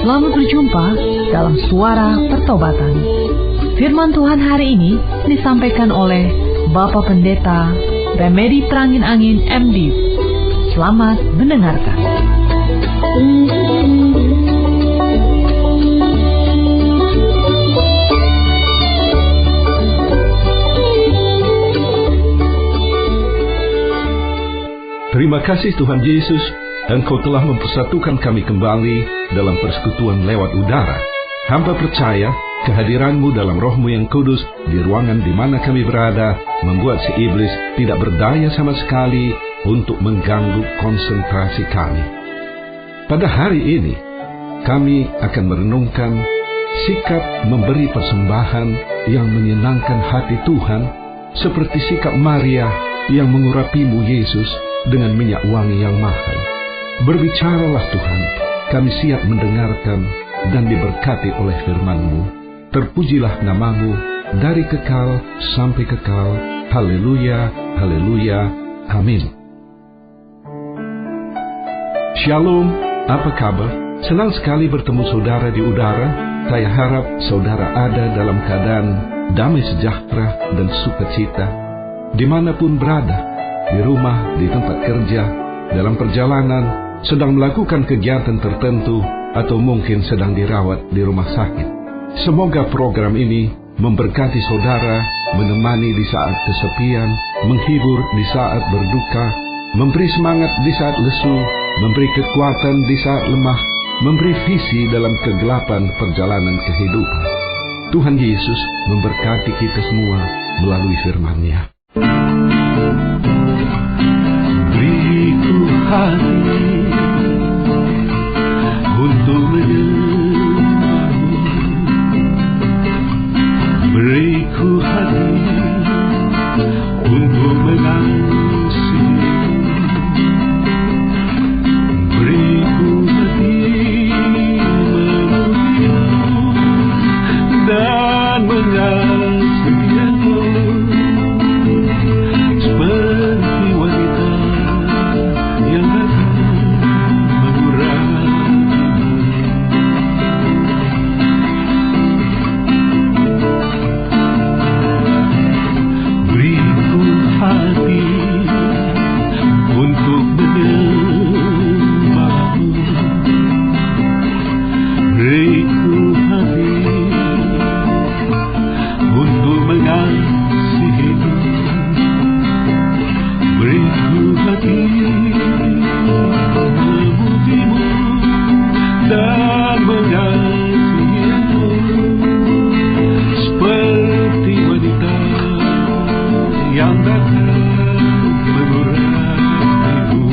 Selamat berjumpa dalam Suara Pertobatan. Firman Tuhan hari ini disampaikan oleh Bapak Pendeta Remedi Terangin Angin MD. Selamat mendengarkan. Terima kasih Tuhan Yesus, Engkau telah mempersatukan kami kembali dalam persekutuan lewat udara. Hamba percaya kehadiran-Mu dalam Roh-Mu yang kudus di ruangan di mana kami berada membuat si iblis tidak berdaya sama sekali untuk mengganggu konsentrasi kami. Pada hari ini, kami akan merenungkan sikap memberi persembahan yang menyenangkan hati Tuhan, seperti sikap Maria yang mengurapi-Mu Yesus dengan minyak wangi yang mahal. Berbicaralah Tuhan, kami siap mendengarkan dan diberkati oleh firman-Mu. Terpujilah nama-Mu dari kekal sampai kekal. Haleluya, haleluya, amin. Shalom, apa kabar? Senang sekali bertemu saudara di udara. Saya harap saudara ada dalam keadaan damai sejahtera dan sukacita, dimanapun berada, di rumah, di tempat kerja, dalam perjalanan, sedang melakukan kegiatan tertentu, atau mungkin sedang dirawat di rumah sakit. Semoga program ini memberkati saudara, menemani di saat kesepian, menghibur di saat berduka, memberi semangat di saat lesu, memberi kekuatan di saat lemah, memberi visi dalam kegelapan perjalanan kehidupan. Tuhan Yesus memberkati kita semua melalui firman-Nya. Beriku hati untuk mendengar-Mu, beriku hati untuk mengasihi, beriku hati memuji-Mu dan mengasihi-Mu, seperti wanita yang datang mengurapi-Mu. Beriku hati untuk menyembah-Mu, beriku hati untuk mengasihi-Mu, beriku hati memuji-Mu dan mengasihi-Mu, seperti wanita yang datang mengurapi-Mu.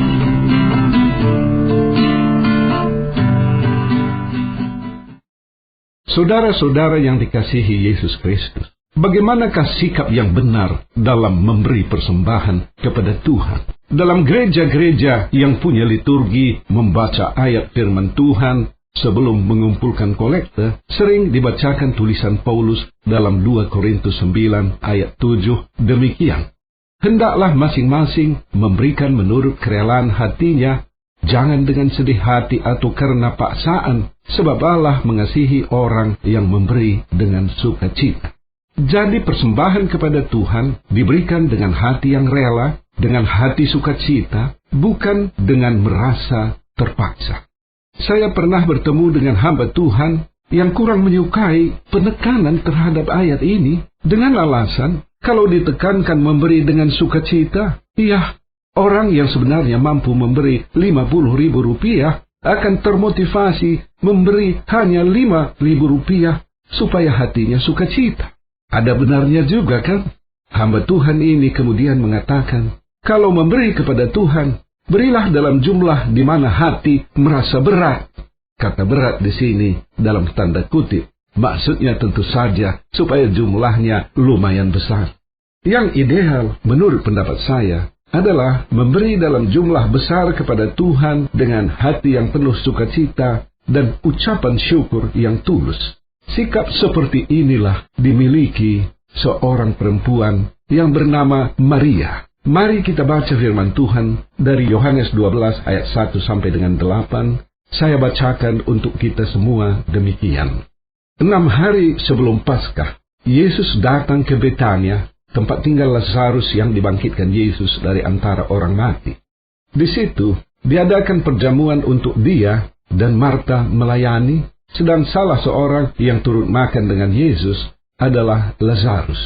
Saudara-saudara yang dikasihi Yesus Kristus, bagaimanakah sikap yang benar dalam memberi persembahan kepada Tuhan? Dalam gereja-gereja yang punya liturgi membaca ayat firman Tuhan sebelum mengumpulkan kolekte, sering dibacakan tulisan Paulus dalam 2 Korintus 9 ayat 7 demikian. Hendaklah masing-masing memberikan menurut kerelaan hatinya, jangan dengan sedih hati atau karena paksaan, sebab Allah mengasihi orang yang memberi dengan sukacita. Jadi persembahan kepada Tuhan diberikan dengan hati yang rela, dengan hati sukacita, bukan dengan merasa terpaksa. Saya pernah bertemu dengan hamba Tuhan yang kurang menyukai penekanan terhadap ayat ini dengan alasan kalau ditekankan memberi dengan sukacita, ya, orang yang sebenarnya mampu memberi 50.000 rupiah akan termotivasi memberi hanya 5.000 rupiah supaya hatinya sukacita. Ada benarnya juga kan? Hamba Tuhan ini kemudian mengatakan, kalau memberi kepada Tuhan, berilah dalam jumlah di mana hati merasa berat. Kata berat di sini dalam tanda kutip. Maksudnya tentu saja supaya jumlahnya lumayan besar. Yang ideal menurut pendapat saya adalah memberi dalam jumlah besar kepada Tuhan dengan hati yang penuh sukacita dan ucapan syukur yang tulus. Sikap seperti inilah dimiliki seorang perempuan yang bernama Maria. Mari kita baca firman Tuhan dari Yohanes 12 ayat 1 sampai dengan 8, Saya bacakan untuk kita semua demikian. 6 hari sebelum Paskah, Yesus datang ke Betania, tempat tinggal Lazarus yang dibangkitkan Yesus dari antara orang mati. Di situ, diadakan perjamuan untuk dia dan Marta melayani, sedang salah seorang yang turut makan dengan Yesus adalah Lazarus.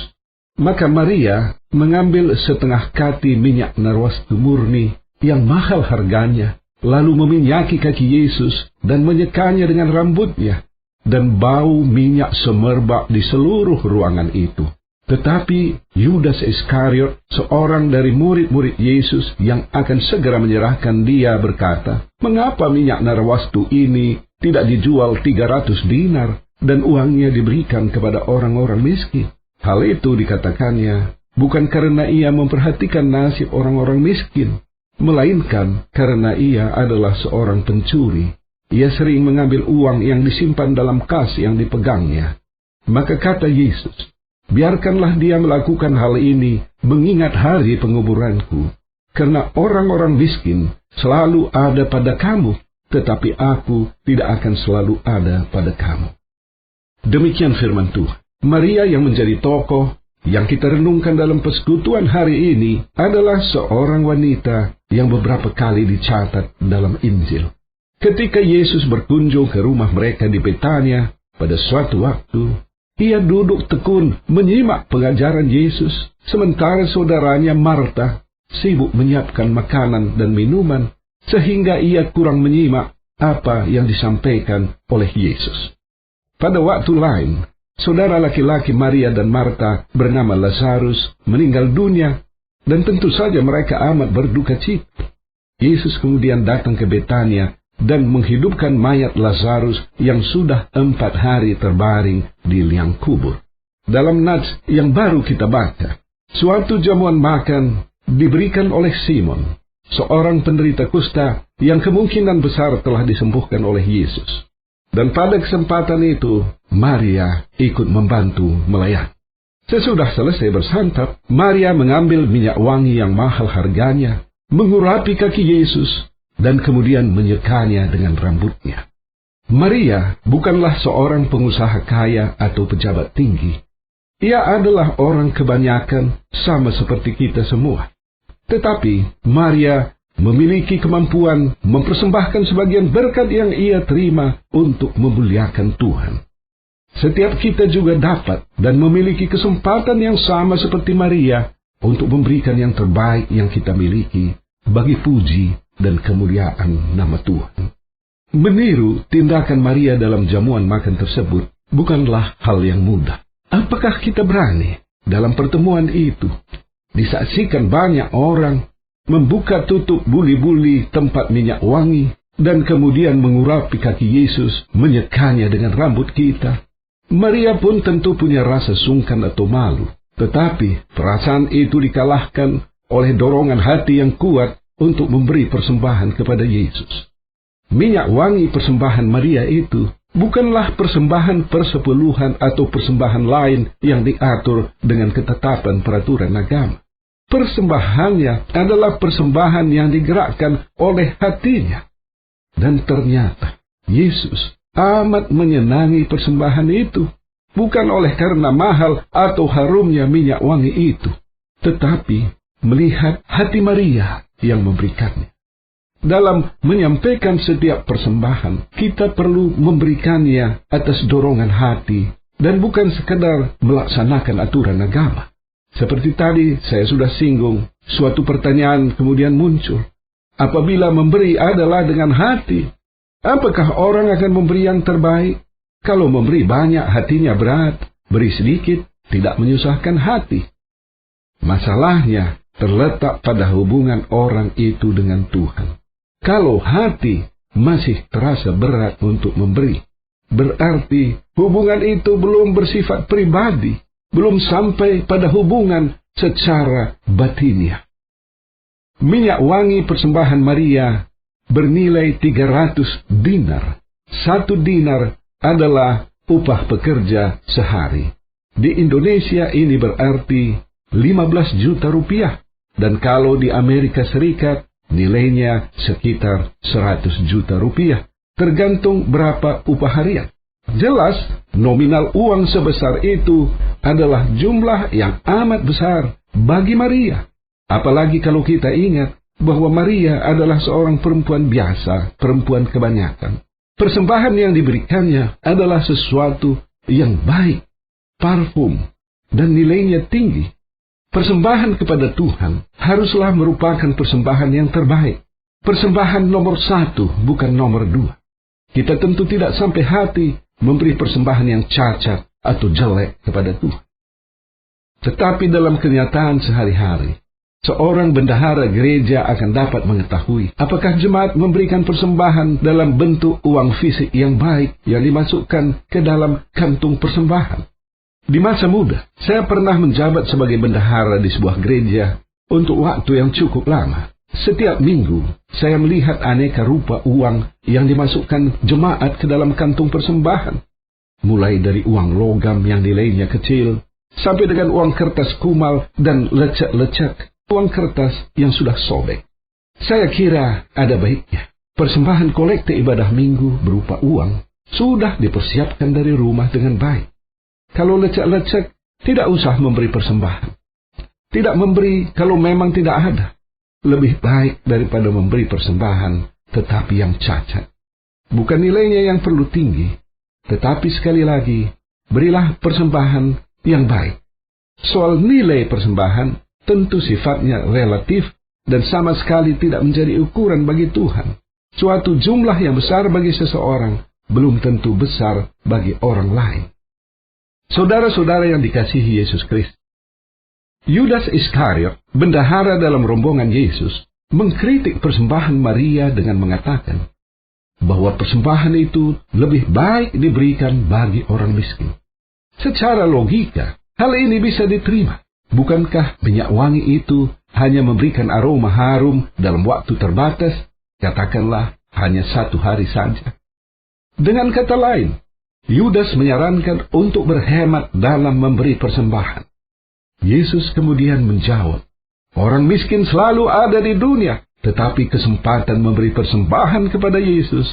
Maka Maria mengambil setengah kati minyak narwastu murni yang mahal harganya, lalu meminyaki kaki Yesus dan menyekanya dengan rambutnya, dan bau minyak semerbak di seluruh ruangan itu. Tetapi Yudas Iskariot, seorang dari murid-murid Yesus yang akan segera menyerahkan dia, berkata, "Mengapa minyak narwastu ini tidak dijual 300 dinar dan uangnya diberikan kepada orang-orang miskin?" Hal itu dikatakannya bukan karena ia memperhatikan nasib orang-orang miskin, melainkan karena ia adalah seorang pencuri. Ia sering mengambil uang yang disimpan dalam kas yang dipegangnya. Maka kata Yesus, "Biarkanlah dia melakukan hal ini mengingat hari penguburanku, karena orang-orang miskin selalu ada pada kamu, tetapi aku tidak akan selalu ada pada kamu." Demikian firman Tuhan. Maria yang menjadi tokoh yang kita renungkan dalam persekutuan hari ini adalah seorang wanita yang beberapa kali dicatat dalam Injil. Ketika Yesus berkunjung ke rumah mereka di Betania pada suatu waktu, ia duduk tekun menyimak pengajaran Yesus, sementara saudaranya Marta sibuk menyiapkan makanan dan minuman, sehingga ia kurang menyimak apa yang disampaikan oleh Yesus. Pada waktu lain, saudara laki-laki Maria dan Marta bernama Lazarus meninggal dunia, dan tentu saja mereka amat berduka cita. Yesus kemudian datang ke Betania dan menghidupkan mayat Lazarus yang sudah 4 hari terbaring di liang kubur. Dalam nats yang baru kita baca, suatu jamuan makan diberikan oleh Simon, seorang penderita kusta yang kemungkinan besar telah disembuhkan oleh Yesus. Dan pada kesempatan itu, Maria ikut membantu melayani. Sesudah selesai bersantap, Maria mengambil minyak wangi yang mahal harganya, mengurapi kaki Yesus, dan kemudian menyekanya dengan rambutnya. Maria bukanlah seorang pengusaha kaya atau pejabat tinggi. Ia adalah orang kebanyakan sama seperti kita semua. Tetapi Maria memiliki kemampuan mempersembahkan sebagian berkat yang ia terima untuk memuliakan Tuhan. Setiap kita juga dapat dan memiliki kesempatan yang sama seperti Maria untuk memberikan yang terbaik yang kita miliki bagi puji dan kemuliaan nama Tuhan. Meniru tindakan Maria dalam jamuan makan tersebut bukanlah hal yang mudah. Apakah kita berani dalam pertemuan itu? Disaksikan banyak orang membuka tutup buli-buli tempat minyak wangi dan kemudian mengurapi kaki Yesus, menyekanya dengan rambut kita. Maria pun tentu punya rasa sungkan atau malu, tetapi perasaan itu dikalahkan oleh dorongan hati yang kuat untuk memberi persembahan kepada Yesus. Minyak wangi persembahan Maria itu bukanlah persembahan persepuluhan atau persembahan lain yang diatur dengan ketetapan peraturan agama. Persembahannya adalah persembahan yang digerakkan oleh hatinya. Dan ternyata Yesus amat menyenangi persembahan itu, bukan oleh karena mahal atau harumnya minyak wangi itu, tetapi melihat hati Maria yang memberikannya. Dalam menyampaikan setiap persembahan, kita perlu memberikannya atas dorongan hati dan bukan sekedar melaksanakan aturan agama. Seperti tadi saya sudah singgung, suatu pertanyaan kemudian muncul. Apabila memberi adalah dengan hati, apakah orang akan memberi yang terbaik? Kalau memberi banyak, hatinya berat. Beri sedikit, tidak menyusahkan hati. Masalahnya terletak pada hubungan orang itu dengan Tuhan. Kalau hati masih terasa berat untuk memberi, berarti hubungan itu belum bersifat pribadi, belum sampai pada hubungan secara batiniah. Minyak wangi persembahan Maria bernilai 300 dinar. 1 dinar adalah upah pekerja sehari. Di Indonesia ini berarti 15 juta rupiah. Dan kalau di Amerika Serikat nilainya sekitar 100 juta rupiah. tergantung berapa upah harian. Jelas, nominal uang sebesar itu adalah jumlah yang amat besar bagi Maria. Apalagi kalau kita ingat bahwa Maria adalah seorang perempuan biasa, perempuan kebanyakan. Persembahan yang diberikannya adalah sesuatu yang baik, parfum, dan nilainya tinggi. Persembahan kepada Tuhan haruslah merupakan persembahan yang terbaik. Persembahan nomor 1, bukan nomor 2. Kita tentu tidak sampai hati memberi persembahan yang cacat atau jelek kepada Tuhan. Tetapi dalam kenyataan sehari-hari, seorang bendahara gereja akan dapat mengetahui apakah jemaat memberikan persembahan dalam bentuk uang fisik yang baik yang dimasukkan ke dalam kantung persembahan. Di masa muda, saya pernah menjabat sebagai bendahara di sebuah gereja untuk waktu yang cukup lama. Setiap minggu, saya melihat aneka rupa uang yang dimasukkan jemaat ke dalam kantung persembahan. Mulai dari uang logam yang nilainya kecil, sampai dengan uang kertas kumal dan lecek-lecek, uang kertas yang sudah sobek. Saya kira ada baiknya persembahan kolekte ibadah minggu berupa uang sudah dipersiapkan dari rumah dengan baik. Kalau lecek-lecek, tidak usah memberi persembahan. Tidak memberi kalau memang tidak ada. Lebih baik daripada memberi persembahan tetapi yang cacat. Bukan nilainya yang perlu tinggi, tetapi sekali lagi, berilah persembahan yang baik. Soal nilai persembahan tentu sifatnya relatif dan sama sekali tidak menjadi ukuran bagi Tuhan. Suatu jumlah yang besar bagi seseorang belum tentu besar bagi orang lain. Saudara-saudara yang dikasihi Yesus Kristus, Yudas Iskariot, bendahara dalam rombongan Yesus, mengkritik persembahan Maria dengan mengatakan bahwa persembahan itu lebih baik diberikan bagi orang miskin. Secara logika, hal ini bisa diterima. Bukankah minyak wangi itu hanya memberikan aroma harum dalam waktu terbatas, katakanlah hanya 1 hari saja? Dengan kata lain, Yudas menyarankan untuk berhemat dalam memberi persembahan. Yesus kemudian menjawab, orang miskin selalu ada di dunia, tetapi kesempatan memberi persembahan kepada Yesus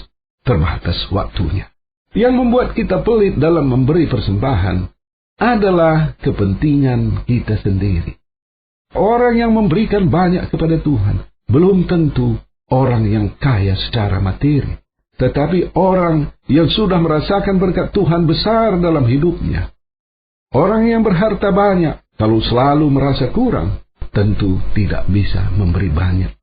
terbatas waktunya. Yang membuat kita pelit dalam memberi persembahan adalah kepentingan kita sendiri. Orang yang memberikan banyak kepada Tuhan belum tentu orang yang kaya secara materi, tetapi orang yang sudah merasakan berkat Tuhan besar dalam hidupnya. Orang yang berharta banyak, kalau selalu merasa kurang, tentu tidak bisa memberi banyak.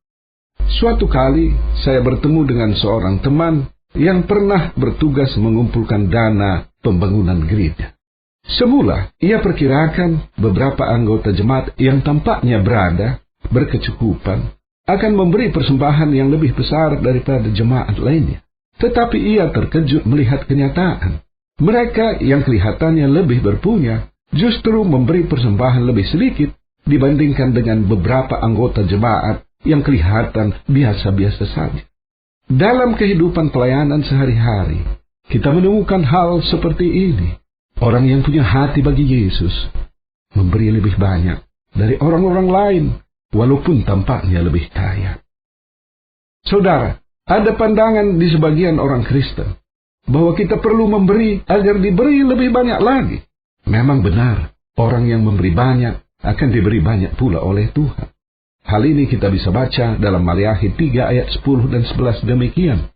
Suatu kali, saya bertemu dengan seorang teman yang pernah bertugas mengumpulkan dana pembangunan gereja. Semula, ia perkirakan beberapa anggota jemaat yang tampaknya berkecukupan, akan memberi persembahan yang lebih besar daripada jemaat lainnya. Tetapi ia terkejut melihat kenyataan. Mereka yang kelihatannya lebih berpunya, justru memberi persembahan lebih sedikit dibandingkan dengan beberapa anggota jemaat yang kelihatan biasa-biasa saja. Dalam kehidupan pelayanan sehari-hari, kita menemukan hal seperti ini. Orang yang punya hati bagi Yesus memberi lebih banyak dari orang-orang lain, walaupun tampaknya lebih kaya. Saudara, ada pandangan di sebagian orang Kristen bahwa kita perlu memberi agar diberi lebih banyak lagi. Memang benar, orang yang memberi banyak akan diberi banyak pula oleh Tuhan. Hal ini kita bisa baca dalam Maliahi 3 ayat 10 dan 11 demikian.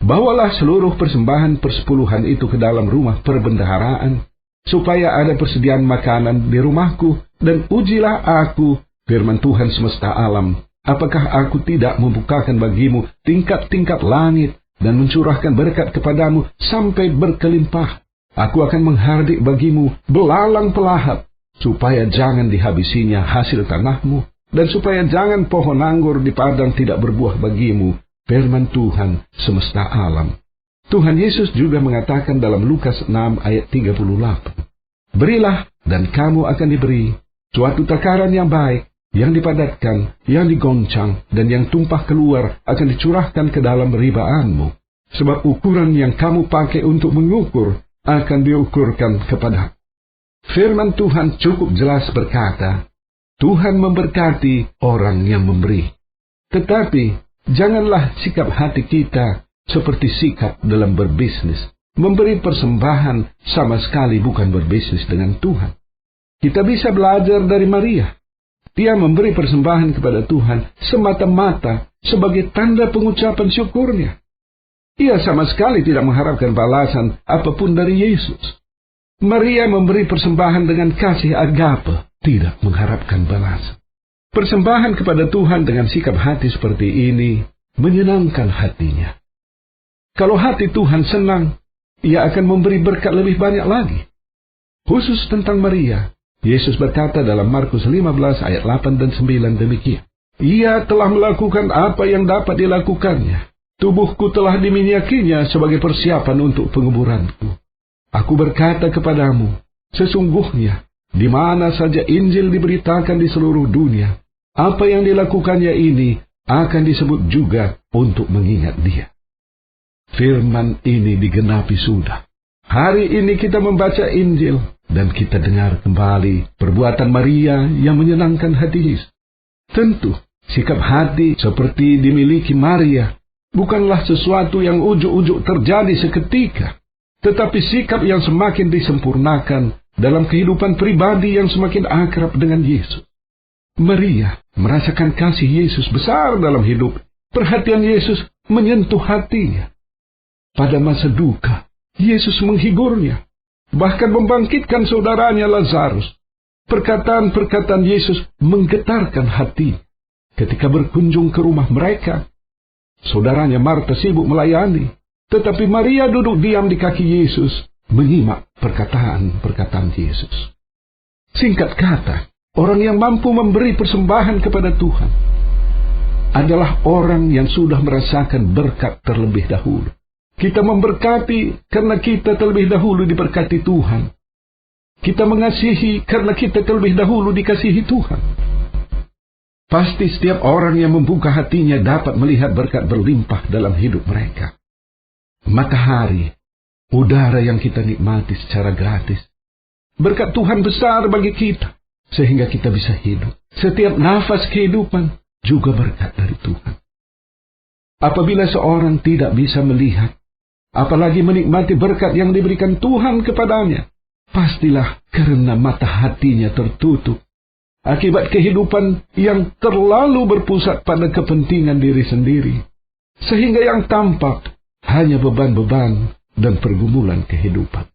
Bawalah seluruh persembahan persepuluhan itu ke dalam rumah perbendaharaan, supaya ada persediaan makanan di rumahku, dan ujilah aku, firman Tuhan semesta alam, apakah aku tidak membukakan bagimu tingkat-tingkat langit, dan mencurahkan berkat kepadamu sampai berkelimpah. Aku akan menghardik bagimu belalang pelahap, supaya jangan dihabisinya hasil tanahmu, dan supaya jangan pohon anggur di padang tidak berbuah bagimu, firman Tuhan semesta alam. Tuhan Yesus juga mengatakan dalam Lukas 6 ayat 38, berilah dan kamu akan diberi, suatu takaran yang baik, yang dipadatkan, yang digoncang, dan yang tumpah keluar akan dicurahkan ke dalam ribaanmu. Sebab ukuran yang kamu pakai untuk mengukur akan diukurkan kepada. Firman Tuhan cukup jelas berkata, Tuhan memberkati orang yang memberi. Tetapi, janganlah sikap hati kita seperti sikap dalam berbisnis. Memberi persembahan sama sekali bukan berbisnis dengan Tuhan. Kita bisa belajar dari Maria. Dia memberi persembahan kepada Tuhan semata-mata sebagai tanda pengucapan syukurnya. Ia sama sekali tidak mengharapkan balasan apapun dari Yesus. Maria memberi persembahan dengan kasih agape, tidak mengharapkan balasan. Persembahan kepada Tuhan dengan sikap hati seperti ini menyenangkan hatinya. Kalau hati Tuhan senang, Ia akan memberi berkat lebih banyak lagi. Khusus tentang Maria, Yesus berkata dalam Markus 15 ayat 8 dan 9 demikian. Ia telah melakukan apa yang dapat dilakukannya. Tubuhku telah diminyakinya sebagai persiapan untuk penguburanku. Aku berkata kepadamu, sesungguhnya, di mana saja Injil diberitakan di seluruh dunia, apa yang dilakukannya ini akan disebut juga untuk mengingat dia. Firman ini digenapi sudah. Hari ini kita membaca Injil, dan kita dengar kembali perbuatan Maria yang menyenangkan hati Yesus. Tentu, sikap hati seperti dimiliki Maria bukanlah sesuatu yang ujuk-ujuk terjadi seketika, tetapi sikap yang semakin disempurnakan dalam kehidupan pribadi yang semakin akrab dengan Yesus. Maria merasakan kasih Yesus besar dalam hidup. Perhatian Yesus menyentuh hatinya. Pada masa duka, Yesus menghigurnya, bahkan membangkitkan saudaranya Lazarus. Perkataan-perkataan Yesus menggetarkan hati. Ketika berkunjung ke rumah mereka, saudaranya Marta sibuk melayani, tetapi Maria duduk diam di kaki Yesus, menyimak perkataan-perkataan Yesus. Singkat kata, orang yang mampu memberi persembahan kepada Tuhan adalah orang yang sudah merasakan berkat terlebih dahulu. Kita memberkati karena kita terlebih dahulu diberkati Tuhan. Kita mengasihi karena kita terlebih dahulu dikasihi Tuhan. Pasti setiap orang yang membuka hatinya dapat melihat berkat berlimpah dalam hidup mereka. Matahari, udara yang kita nikmati secara gratis. Berkat Tuhan besar bagi kita, sehingga kita bisa hidup. Setiap nafas kehidupan juga berkat dari Tuhan. Apabila seorang tidak bisa melihat, apalagi menikmati berkat yang diberikan Tuhan kepadanya, pastilah karena mata hatinya tertutup, akibat kehidupan yang terlalu berpusat pada kepentingan diri sendiri, sehingga yang tampak hanya beban-beban dan pergumulan kehidupan.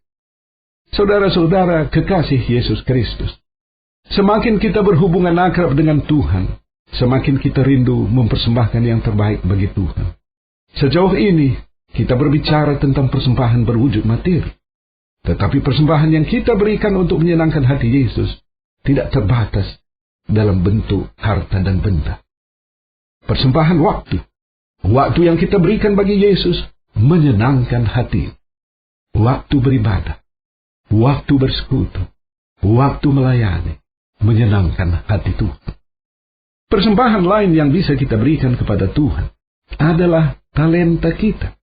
Saudara-saudara kekasih Yesus Kristus, semakin kita berhubungan akrab dengan Tuhan, semakin kita rindu mempersembahkan yang terbaik bagi Tuhan. Sejauh ini, kita berbicara tentang persembahan berwujud materi. Tetapi persembahan yang kita berikan untuk menyenangkan hati Yesus tidak terbatas dalam bentuk harta dan benda. Persembahan waktu. Waktu yang kita berikan bagi Yesus menyenangkan hati. Waktu beribadah. Waktu bersekutu. Waktu melayani. Menyenangkan hati Tuhan. Persembahan lain yang bisa kita berikan kepada Tuhan adalah talenta kita.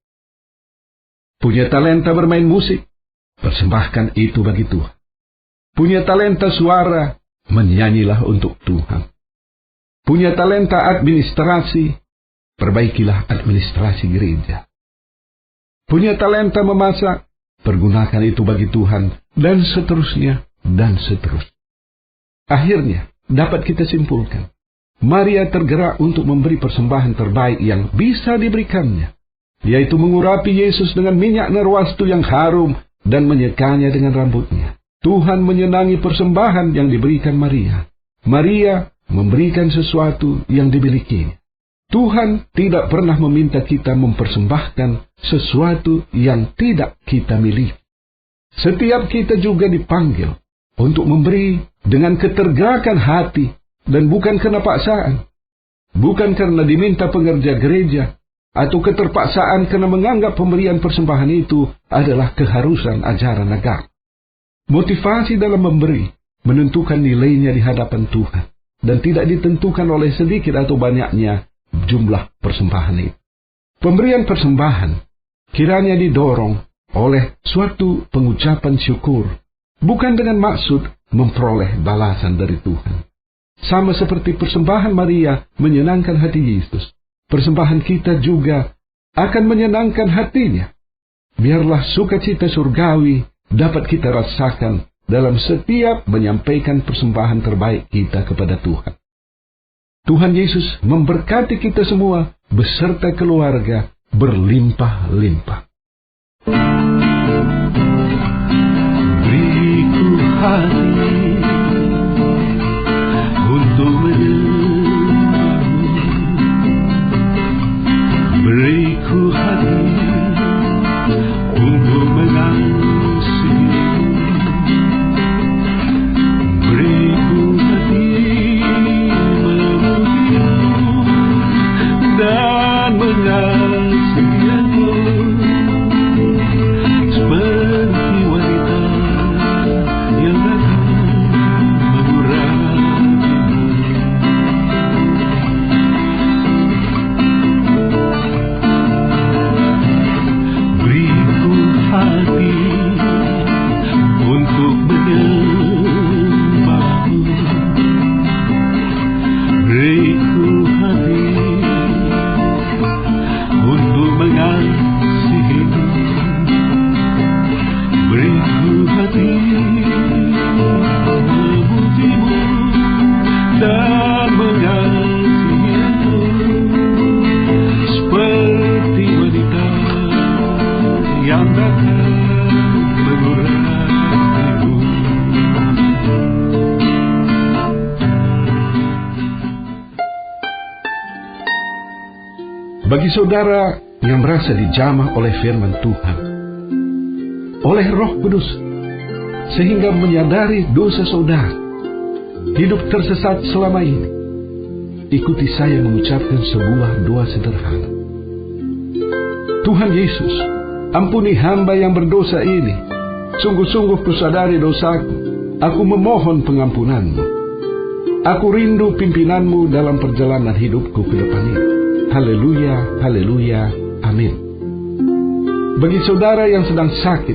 Punya talenta bermain musik, persembahkan itu bagi Tuhan. Punya talenta suara, menyanyilah untuk Tuhan. Punya talenta administrasi, perbaikilah administrasi gereja. Punya talenta memasak, pergunakan itu bagi Tuhan, dan seterusnya, dan seterusnya. Akhirnya, dapat kita simpulkan, Maria tergerak untuk memberi persembahan terbaik yang bisa diberikannya, yaitu mengurapi Yesus dengan minyak narwastu yang harum dan menyekanya dengan rambutnya. Tuhan menyenangi persembahan yang diberikan Maria. Maria memberikan sesuatu yang dimilikinya. Tuhan tidak pernah meminta kita mempersembahkan sesuatu yang tidak kita miliki. Setiap kita juga dipanggil untuk memberi dengan ketergerakan hati dan bukan karena paksaan. Bukan karena diminta pengerja gereja, atau keterpaksaan karena menganggap pemberian persembahan itu adalah keharusan ajaran agama. Motivasi dalam memberi menentukan nilainya di hadapan Tuhan, dan tidak ditentukan oleh sedikit atau banyaknya jumlah persembahan itu. Pemberian persembahan kiranya didorong oleh suatu pengucapan syukur, bukan dengan maksud memperoleh balasan dari Tuhan. Sama seperti persembahan Maria menyenangkan hati Yesus, persembahan kita juga akan menyenangkan hatinya. Biarlah sukacita surgawi dapat kita rasakan dalam setiap menyampaikan persembahan terbaik kita kepada Tuhan. Tuhan Yesus memberkati kita semua beserta keluarga berlimpah-limpah. Beriku hati untuk menyembahmu, beriku hati untuk mengasihimu, beriku hati memujimu dan mengasihimu, seperti wanita yang datang mengurapimu. Beriku hati untuk menyembahmu, beriku hati untuk mengasihimu, beriku hati memujimu dan mengasihimu, seperti wanita yang datang mengurapimu. Bagi saudara yang merasa dijamah oleh firman Tuhan, oleh Roh Kudus, sehingga menyadari dosa saudara, hidup tersesat selama ini, ikuti saya mengucapkan sebuah doa sederhana. Tuhan Yesus, ampuni hamba yang berdosa ini. Sungguh-sungguh kusadari dosaku. Aku memohon pengampunanmu. Aku rindu pimpinanmu dalam perjalanan hidupku ke depan ini. Haleluya, haleluya, amin. Bagi saudara yang sedang sakit,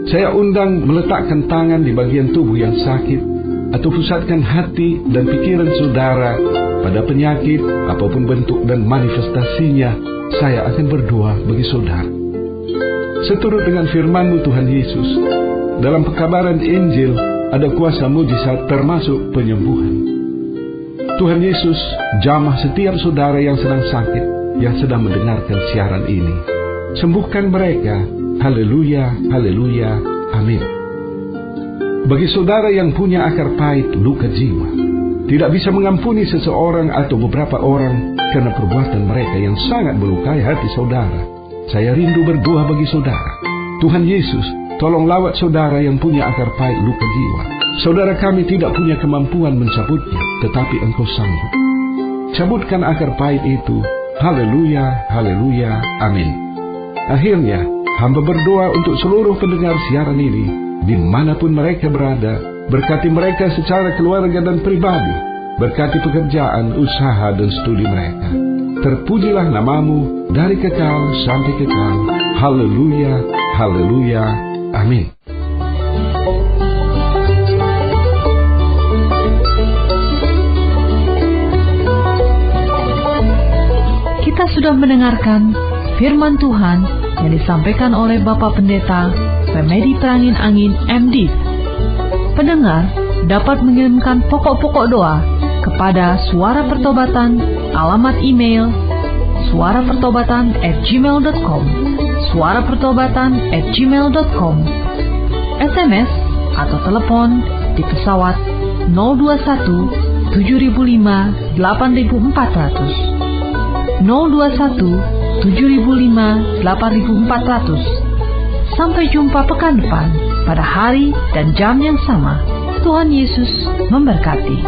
saya undang meletakkan tangan di bagian tubuh yang sakit, atau pusatkan hati dan pikiran saudara pada penyakit, apapun bentuk dan manifestasinya. Saya akan berdoa bagi saudara. Seturut dengan firman-Mu Tuhan Yesus, dalam pekabaran Injil ada kuasa mujizat termasuk penyembuhan. Tuhan Yesus jamah setiap saudara yang sedang sakit, yang sedang mendengarkan siaran ini. Sembuhkan mereka. Haleluya, haleluya, amin. Bagi saudara yang punya akar pahit, luka jiwa, tidak bisa mengampuni seseorang atau beberapa orang karena perbuatan mereka yang sangat melukai hati saudara, saya rindu berdoa bagi saudara. Tuhan Yesus, tolong lawat saudara yang punya akar pahit luka jiwa. Saudara kami tidak punya kemampuan mencabutnya, tetapi Engkau sanggup. Cabutkan akar pahit itu. Haleluya, haleluya, amin. Akhirnya, hamba berdoa untuk seluruh pendengar siaran ini, dimanapun mereka berada. Berkati mereka secara keluarga dan pribadi. Berkati pekerjaan, usaha, dan studi mereka. Terpujilah nama-Mu dari kekal sampai kekal. Haleluya, haleluya, amin. Kita sudah mendengarkan firman Tuhan yang disampaikan oleh Bapak Pendeta Remedi Trangin Angin MD. Pendengar dapat mengirimkan pokok-pokok doa kepada Suara Pertobatan, alamat email suarapertobatan@gmail.com, suarapertobatan@gmail.com, SMS atau telepon di pesawat 021 7005 8400, 021 7005 8400. Sampai jumpa pekan depan pada hari dan jam yang sama. Tuhan Yesus memberkati.